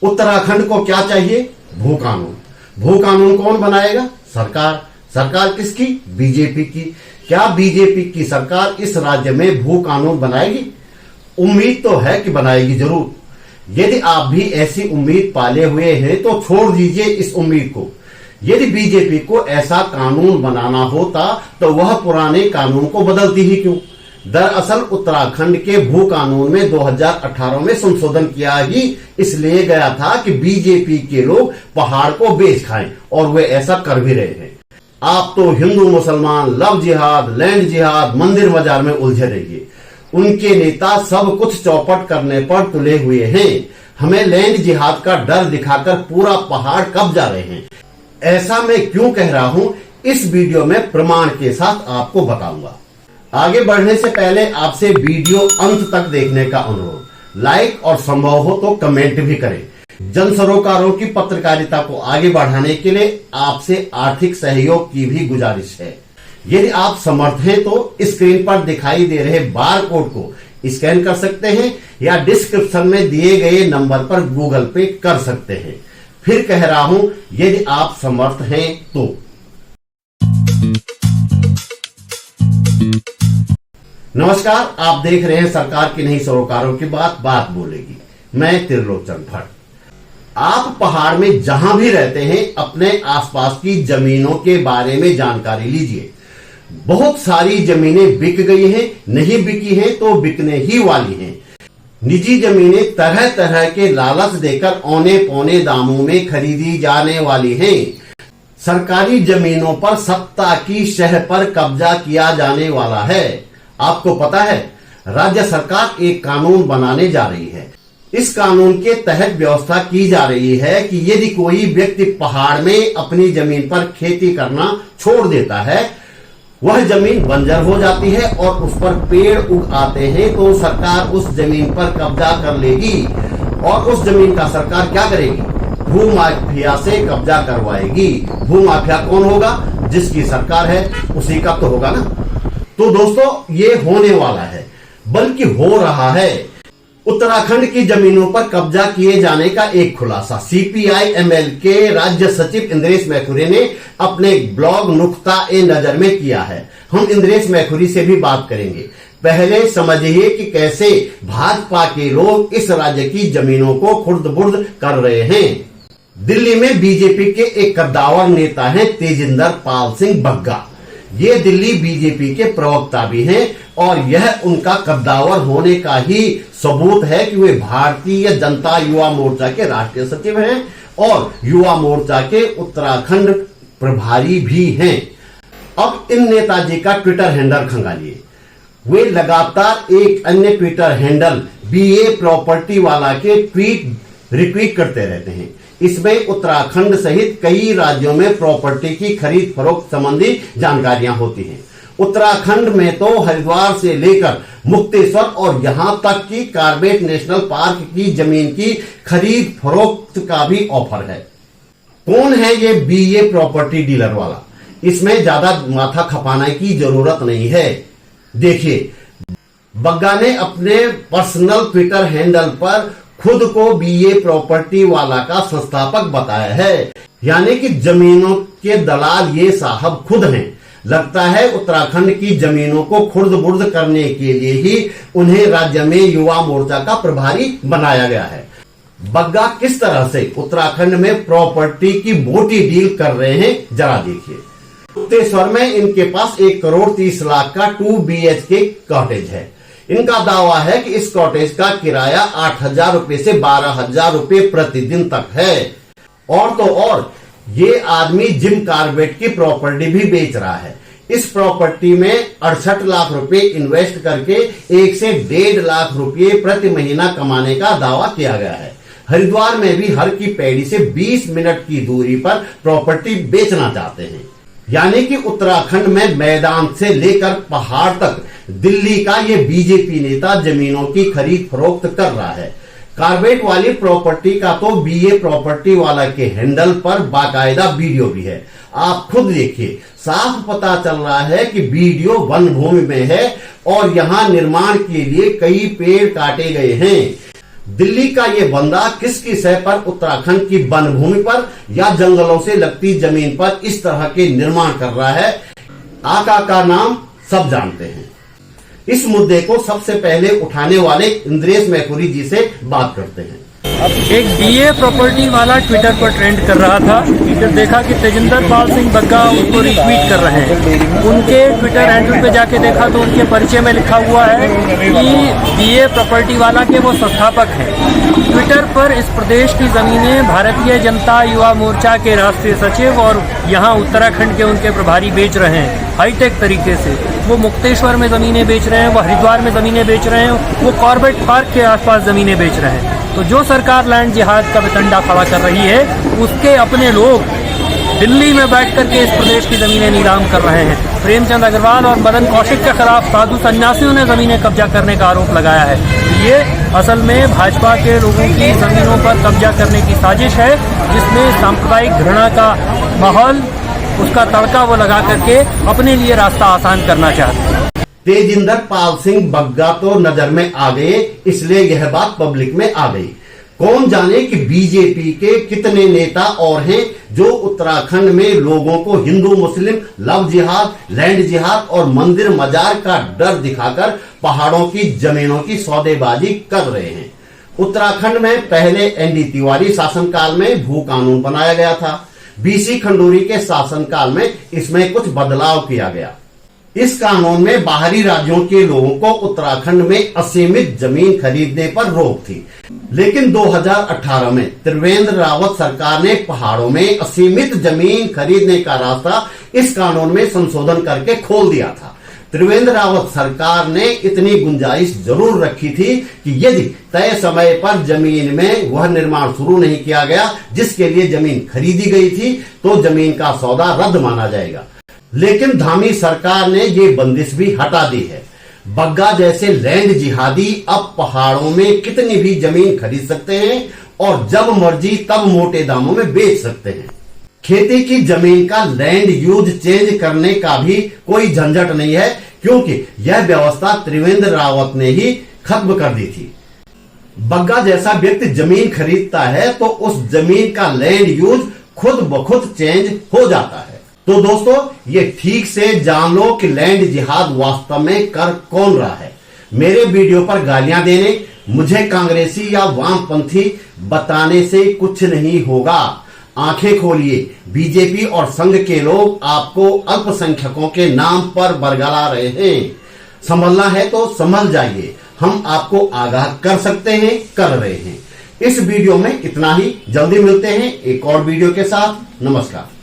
उत्तराखंड को क्या चाहिए? भू कानून। भू कानून कौन बनाएगा? सरकार। सरकार किसकी? बीजेपी की। क्या बीजेपी की सरकार इस राज्य में भू कानून बनाएगी? उम्मीद तो है कि बनाएगी जरूर। यदि आप भी ऐसी उम्मीद पाले हुए हैं तो छोड़ दीजिए इस उम्मीद को। यदि बीजेपी को ऐसा कानून बनाना होता तो वह पुराने कानून को बदलती ही क्यों? दरअसल उत्तराखंड के भू कानून में 2018 में संशोधन किया ही इसलिए गया था कि बीजेपी के लोग पहाड़ को बेच खाएं, और वे ऐसा कर भी रहे हैं। आप तो हिंदू मुसलमान, लव जिहाद, लैंड जिहाद, मंदिर बाजार में उलझे रहिए। उनके नेता सब कुछ चौपट करने पर तुले हुए हैं। हमें लैंड जिहाद का डर दिखाकर पूरा पहाड़ कब जा रहे हैं। ऐसा मैं क्यों कह रहा हूं, इस वीडियो में प्रमाण के साथ आपको बताऊंगा। आगे बढ़ने से पहले आपसे वीडियो अंत तक देखने का अनुरोध, लाइक और संभव हो तो कमेंट भी करें। जन सरोकारों की पत्रकारिता को आगे बढ़ाने के लिए आपसे आर्थिक सहयोग की भी गुजारिश है। यदि आप समर्थ हैं तो स्क्रीन पर दिखाई दे रहे बार कोड को स्कैन कर सकते हैं या डिस्क्रिप्शन में दिए गए नंबर पर गूगल पे कर सकते हैं। फिर कह रहा हूं, यदि आप समर्थ हैं तो। नमस्कार, आप देख रहे हैं सरकार की नहीं सरोकारों की बात बोलेगी। मैं त्रिलोचन भट्ट। आप पहाड़ में जहां भी रहते हैं अपने आसपास की जमीनों के बारे में जानकारी लीजिए। बहुत सारी जमीनें बिक गई हैं, नहीं बिकी हैं तो बिकने ही वाली हैं। निजी जमीनें तरह तरह के लालच देकर औने पौने दामों में खरीदी जाने वाली हैं। सरकारी जमीनों पर सत्ता की शह पर कब्जा किया जाने वाला है। आपको पता है, राज्य सरकार एक कानून बनाने जा रही है। इस कानून के तहत व्यवस्था की जा रही है कि यदि कोई व्यक्ति पहाड़ में अपनी जमीन पर खेती करना छोड़ देता है, वह जमीन बंजर हो जाती है और उस पर पेड़ उग आते हैं, तो सरकार उस जमीन पर कब्जा कर लेगी और उस जमीन का सरकार क्या करेगी? भू माफिया से कब्जा करवाएगी। भू माफिया कौन होगा? जिसकी सरकार है उसी का तो होगा ना। तो दोस्तों, ये होने वाला है, बल्कि हो रहा है। उत्तराखंड की जमीनों पर कब्जा किए जाने का एक खुलासा CPI-ML के राज्य सचिव इंद्रेश मैखुरी ने अपने ब्लॉग नुक्ता-ए-नजर में किया है। हम इंद्रेश मैखुरी से भी बात करेंगे। पहले समझिए कि कैसे भाजपा के लोग इस राज्य की जमीनों को खुर्द-बुर्द कर रहे हैं। दिल्ली में बीजेपी के एक कद्दावर नेता हैं तेजिंदर पाल सिंह बग्गा। ये दिल्ली बीजेपी के प्रवक्ता भी हैं और यह उनका कद्दावर होने का ही सबूत है कि वे भारतीय जनता युवा मोर्चा के राष्ट्रीय सचिव हैं और युवा मोर्चा के उत्तराखंड प्रभारी भी हैं। अब इन नेताजी का ट्विटर हैंडल खंगालिए। वे लगातार एक अन्य ट्विटर हैंडल BA प्रॉपर्टी वाला के ट्वीट रिट्वीट करते रहते हैं। इसमें उत्तराखंड सहित कई राज्यों में प्रॉपर्टी की खरीद फरोख्त संबंधी जानकारियां होती हैं। उत्तराखंड में तो हरिद्वार से लेकर मुक्तेश्वर और यहां तक कि कार्बेट नेशनल पार्क की जमीन की खरीद फरोख्त का भी ऑफर है। कौन है ये BA प्रॉपर्टी डीलर वाला? इसमें ज्यादा माथा खपाने की जरूरत नहीं है। देखिए, बग्गा ने अपने पर्सनल ट्विटर हैंडल पर खुद को BA प्रॉपर्टी वाला का संस्थापक बताया है, यानी कि जमीनों के दलाल ये साहब खुद हैं। लगता है उत्तराखंड की जमीनों को खुर्द-बुर्द करने के लिए ही उन्हें राज्य में युवा मोर्चा का प्रभारी बनाया गया है। बग्गा किस तरह से उत्तराखंड में प्रॉपर्टी की मोटी डील कर रहे हैं, जरा देखिए। मुक्तेश्वर में इनके पास 1,30,00,000 का 2 BHK कॉटेज है। इनका दावा है कि इस कॉटेज का किराया 8,000 रुपए से 12,000 रुपए प्रतिदिन तक है। और तो और, ये आदमी जिम कार्बेट की प्रॉपर्टी भी बेच रहा है। इस प्रॉपर्टी में 68 लाख रुपए इन्वेस्ट करके 1 से 1.5 लाख रुपए प्रति महीना कमाने का दावा किया गया है। हरिद्वार में भी हर की पैड़ी से 20 मिनट की दूरी पर प्रॉपर्टी बेचना चाहते हैं। यानी कि उत्तराखंड में मैदान से लेकर पहाड़ तक दिल्ली का ये बीजेपी नेता जमीनों की खरीद फरोख्त कर रहा है। कार्बेट वाली प्रॉपर्टी का तो BA प्रॉपर्टी वाला के हैंडल पर बाकायदा वीडियो भी है। आप खुद देखिए, साफ पता चल रहा है कि वीडियो वन भूमि में है और यहां निर्माण के लिए कई पेड़ काटे गए हैं। दिल्ली का ये बंदा किसकी सह पर उत्तराखंड की वन भूमि पर या जंगलों से लगती जमीन पर इस तरह के निर्माण कर रहा है, आका का नाम सब जानते हैं। इस मुद्दे को सबसे पहले उठाने वाले इंद्रेश मैखुरी जी से बात करते हैं। एक बीए प्रॉपर्टी वाला ट्विटर पर ट्रेंड कर रहा था, फिर देखा कि तेजिंदर पाल सिंह बग्गा उसको रिट्वीट कर रहे हैं। उनके ट्विटर हैंडल पे जाके देखा तो उनके परिचय में लिखा हुआ है कि बीए प्रॉपर्टी वाला के वो संस्थापक हैं। ट्विटर पर इस प्रदेश की जमीनें भारतीय जनता युवा मोर्चा के राष्ट्रीय सचिव और यहाँ उत्तराखंड के उनके प्रभारी बेच रहे हैं हाईटेक तरीके से। वो मुक्तेश्वर में जमीनें बेच रहे हैं, वो हरिद्वार में जमीनें बेच रहे हैं, वो कॉर्बेट पार्क के आसपास जमीनें बेच रहे हैं। तो जो सरकार लैंड जिहाद का वितंडा खड़ा कर रही है, उसके अपने लोग दिल्ली में बैठ करके इस प्रदेश की जमीनें नीलाम कर रहे हैं। प्रेमचंद अग्रवाल और मदन कौशिक के खिलाफ साधु सन्यासियों ने जमीनें कब्जा करने का आरोप लगाया है। ये असल में भाजपा के लोगों की जमीनों पर कब्जा करने की साजिश है, जिसमें सांप्रदायिक घृणा का माहौल, उसका तड़का वो लगा करके अपने लिए रास्ता आसान करना चाहते हैं। तेजिंदर पाल सिंह बग्गा तो नजर में आ गए, इसलिए यह बात पब्लिक में आ गई। कौन जाने कि बीजेपी के कितने नेता और हैं जो उत्तराखंड में लोगों को हिंदू मुस्लिम लव जिहाद, लैंड जिहाद और मंदिर मजार का डर दिखाकर पहाड़ों की जमीनों की सौदेबाजी कर रहे हैं। उत्तराखंड में पहले एनडी तिवारी शासनकाल में भू कानून बनाया गया था। बीसी खंडूरी के शासनकाल में इसमें कुछ बदलाव किया गया। इस कानून में बाहरी राज्यों के लोगों को उत्तराखंड में असीमित जमीन खरीदने पर रोक थी, लेकिन 2018 में त्रिवेंद्र रावत सरकार ने पहाड़ों में असीमित जमीन खरीदने का रास्ता इस कानून में संशोधन करके खोल दिया था। त्रिवेंद्र रावत सरकार ने इतनी गुंजाइश जरूर रखी थी कि यदि तय समय पर जमीन में वह निर्माण शुरू नहीं किया गया जिसके लिए जमीन खरीदी गई थी, तो जमीन का सौदा रद्द माना जाएगा। लेकिन धामी सरकार ने ये बंदिश भी हटा दी है। बग्गा जैसे लैंड जिहादी अब पहाड़ों में कितनी भी जमीन खरीद सकते हैं और जब मर्जी तब मोटे दामों में बेच सकते हैं। खेती की जमीन का लैंड यूज चेंज करने का भी कोई झंझट नहीं है, क्योंकि यह व्यवस्था त्रिवेंद्र रावत ने ही खत्म कर दी थी। बग्गा जैसा व्यक्ति जमीन खरीदता है तो उस जमीन का लैंड यूज खुद ब खुद चेंज हो जाता है। तो दोस्तों, ये ठीक से जान लो कि लैंड जिहाद वास्तव में कर कौन रहा है। मेरे वीडियो पर गालियां देने, मुझे कांग्रेसी या वामपंथी बताने से कुछ नहीं होगा। आंखें खोलिए, बीजेपी और संघ के लोग आपको अल्पसंख्यकों के नाम पर बरगला रहे हैं। संभलना है तो संभल जाइए, हम आपको आगाह कर सकते हैं, कर रहे हैं। इस वीडियो में इतना ही। जल्दी मिलते हैं एक और वीडियो के साथ। नमस्कार।